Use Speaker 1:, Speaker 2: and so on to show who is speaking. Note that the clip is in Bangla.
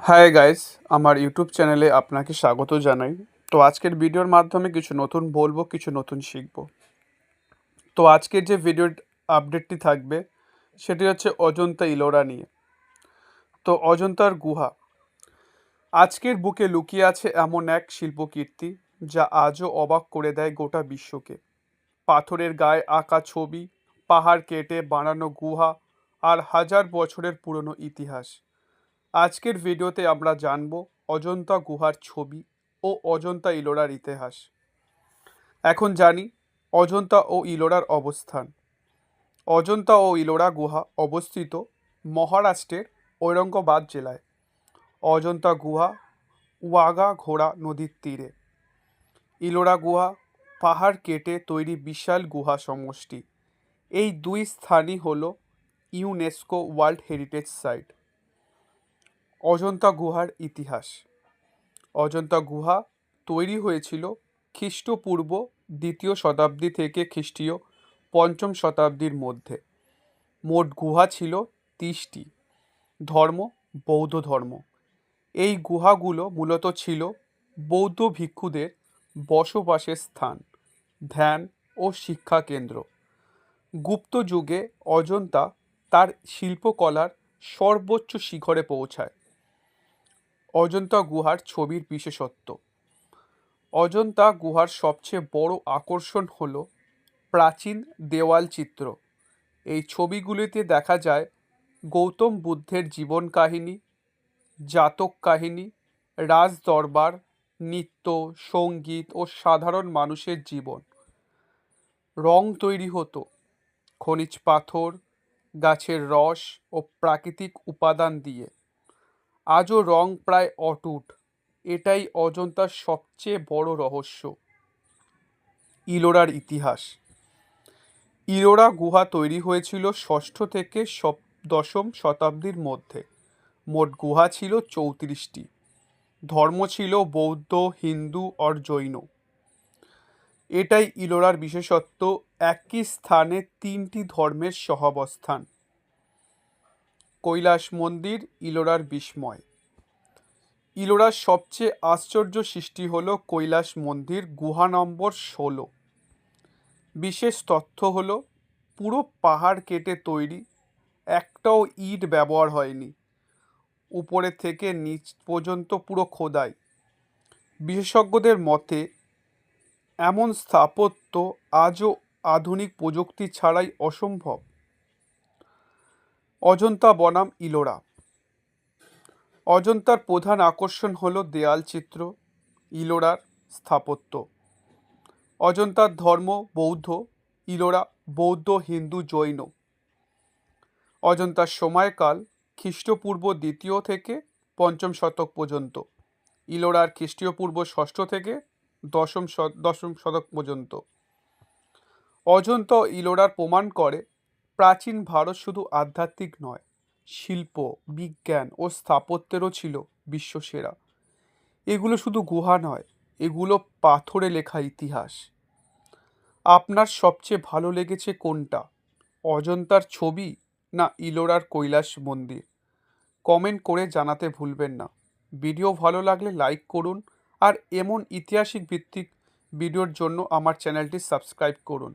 Speaker 1: হাই গাইস, আমার ইউটিউব চ্যানেলে আপনাকে স্বাগত জানাই। তো আজকের ভিডিওর মাধ্যমে কিছু নতুন বলবো, কিছু নতুন শিখব। তো আজকের যে ভিডিও আপডেটটি থাকবে সেটি হচ্ছে অজন্তা ইলোরা নিয়ে। তো অজন্তার গুহা আজকের বুকে লুকিয়ে আছে এমন এক শিল্পকীর্তি যা আজও অবাক করে দেয় গোটা বিশ্বকে। পাথরের গায়ে আঁকা ছবি, পাহাড় কেটে বানানো গুহা আর হাজার বছরের পুরনো ইতিহাস। আজকের ভিডিওতে আমরা জানব অজন্তা গুহার ছবি ও অজন্তা ইলোরার ইতিহাস। এখন জানি অজন্তা ও ইলোরার অবস্থান। অজন্তা ও ইলোরা গুহা অবস্থিত মহারাষ্ট্রের ঔরঙ্গাবাদ জেলায়। অজন্তা গুহা ওয়াঘা ঘোড়া নদীর তীরে। ইলোরা গুহা পাহাড় কেটে তৈরি বিশাল গুহা সমষ্টি। এই দুই স্থানই হল UNESCO world heritage site. Ajanta গুহার ইতিহাস। অজন্তা গুহা তৈরি হয়েছিল খ্রিস্টপূর্ব 2য় শতাব্দী থেকে খ্রিস্টীয় 5ম শতাব্দীর মধ্যে। মোট গুহা ছিল 30টি। ধর্ম বৌদ্ধ ধর্ম। এই গুহাগুলো মূলত ছিল বৌদ্ধ ভিক্ষুদের বসবাসের স্থান, ধ্যান ও শিক্ষা কেন্দ্র। গুপ্ত যুগে অজন্তা তার শিল্পকলার সর্বোচ্চ শিখরে পৌঁছায়। অজন্তা গুহার ছবির বিশেষত্ব। অজন্তা গুহার সবচেয়ে বড় আকর্ষণ হল প্রাচীন দেওয়াল চিত্র। এই ছবিগুলিতে দেখা যায় গৌতম বুদ্ধের জীবন কাহিনী, জাতক কাহিনী, রাজ দরবার, নৃত্য, সঙ্গীত ও সাধারণ মানুষের জীবন। রং তৈরি হতো খনিজ পাথর, গাছের রস ও প্রাকৃতিক উপাদান দিয়ে। আজও রং প্রায় অটুট। এটাই অজন্তার সবচেয়ে বড় রহস্য। ইলোরার ইতিহাস। ইলোরা গুহা তৈরি হয়েছিল 6ষ্ঠ থেকে 10ম শতাব্দীর মধ্যে। মোট গুহা ছিল 34টি। ধর্ম ছিল বৌদ্ধ, হিন্দু আর জৈন। এটাই ইলোরার বিশেষত্ব, একই স্থানে 3টি ধর্মের সহাবস্থান। কৈলাস মন্দির ইলোরার বিস্ময়। ইলোরার সবচেয়ে আশ্চর্য সৃষ্টি হল কৈলাস মন্দির গুহা নম্বর 16। বিশেষ তথ্য হল পুরো পাহাড় কেটে তৈরি, একটাও ইট ব্যবহার হয়নি। উপরে থেকে নিচ পর্যন্ত পুরো খোদাই। বিশেষজ্ঞদের মতে এমন স্থাপত্য আজও আধুনিক প্রযুক্তি ছাড়াই অসম্ভব। অজন্তা বনাম ইলোরা। অজন্তার প্রধান আকর্ষণ হল দেয়াল চিত্র, ইলোরার স্থাপত্য। অজন্তার ধর্ম বৌদ্ধ, ইলোরা বৌদ্ধ, হিন্দু, জৈন। অজন্তার সময়কাল খ্রিস্টপূর্ব 2য় থেকে 5ম শতক পর্যন্ত। ইলোরার খ্রিস্টীয় পূর্ব 6ষ্ঠ থেকে 10ম শতক পর্যন্ত। অজন্তা ও ইলোরার প্রমাণ করে প্রাচীন ভারত শুধু আধ্যাত্মিক নয়, শিল্প, বিজ্ঞান ও স্থাপত্যেরও ছিল বিশ্বসেরা। এগুলো শুধু গুহা নয়, এগুলো পাথরে লেখা ইতিহাস। আপনার সবচেয়ে ভালো লেগেছে কোনটা, অজন্তার ছবি না ইলোরার কৈলাস মন্দির? কমেন্ট করে জানাতে ভুলবেন না। ভিডিও ভালো লাগলে লাইক করুন আর এমন ঐতিহাসিক ভিত্তিক ভিডিওর জন্য আমার চ্যানেলটি সাবস্ক্রাইব করুন।